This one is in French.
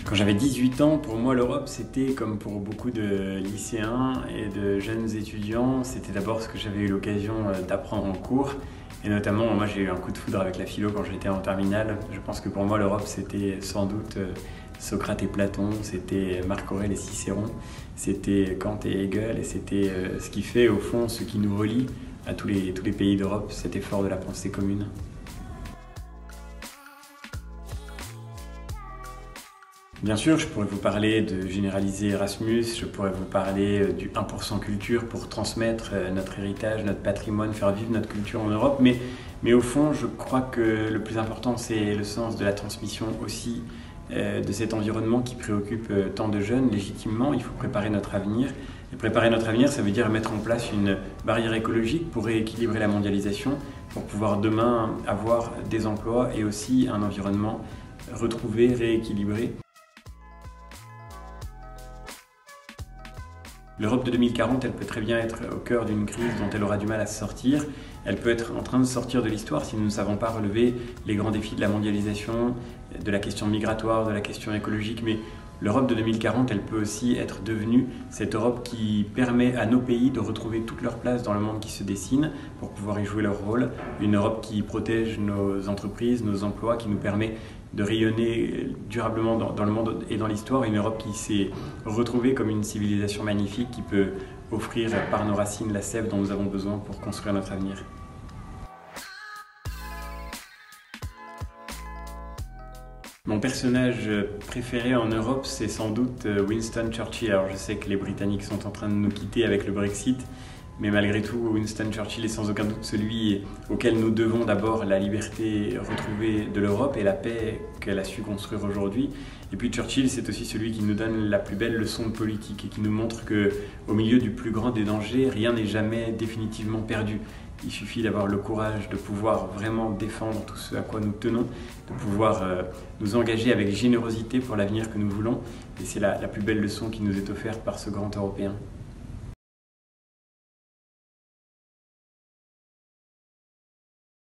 Quand j'avais 18 ans, pour moi l'Europe c'était comme pour beaucoup de lycéens et de jeunes étudiants, c'était d'abord ce que j'avais eu l'occasion d'apprendre en cours. Et notamment, moi j'ai eu un coup de foudre avec la philo quand j'étais en terminale. Je pense que pour moi l'Europe c'était sans doute Socrate et Platon, c'était Marc Aurèle et Cicéron, c'était Kant et Hegel, et c'était ce qui fait au fond ce qui nous relie à tous les pays d'Europe, cet effort de la pensée commune. Bien sûr, je pourrais vous parler de généraliser Erasmus, je pourrais vous parler du 1% culture pour transmettre notre héritage, notre patrimoine, faire vivre notre culture en Europe, mais au fond, je crois que le plus important, c'est le sens de la transmission aussi de cet environnement qui préoccupe tant de jeunes. Légitimement, il faut préparer notre avenir. Et préparer notre avenir, ça veut dire mettre en place une barrière écologique pour rééquilibrer la mondialisation, pour pouvoir demain avoir des emplois et aussi un environnement retrouvé, rééquilibré. L'Europe de 2040, elle peut très bien être au cœur d'une crise dont elle aura du mal à sortir. Elle peut être en train de sortir de l'histoire si nous ne savons pas relever les grands défis de la mondialisation, de la question migratoire, de la question écologique. Mais l'Europe de 2040, elle peut aussi être devenue cette Europe qui permet à nos pays de retrouver toute leur place dans le monde qui se dessine pour pouvoir y jouer leur rôle. Une Europe qui protège nos entreprises, nos emplois, qui nous permet de rayonner durablement dans le monde et dans l'histoire. Une Europe qui s'est retrouvée comme une civilisation magnifique qui peut offrir par nos racines la sève dont nous avons besoin pour construire notre avenir. Mon personnage préféré en Europe, c'est sans doute Winston Churchill. Alors je sais que les Britanniques sont en train de nous quitter avec le Brexit, mais malgré tout, Winston Churchill est sans aucun doute celui auquel nous devons d'abord la liberté retrouvée de l'Europe et la paix qu'elle a su construire aujourd'hui. Et puis Churchill, c'est aussi celui qui nous donne la plus belle leçon de politique et qui nous montre qu'au milieu du plus grand des dangers, rien n'est jamais définitivement perdu. Il suffit d'avoir le courage de pouvoir vraiment défendre tout ce à quoi nous tenons, de pouvoir nous engager avec générosité pour l'avenir que nous voulons. Et c'est la plus belle leçon qui nous est offerte par ce grand Européen.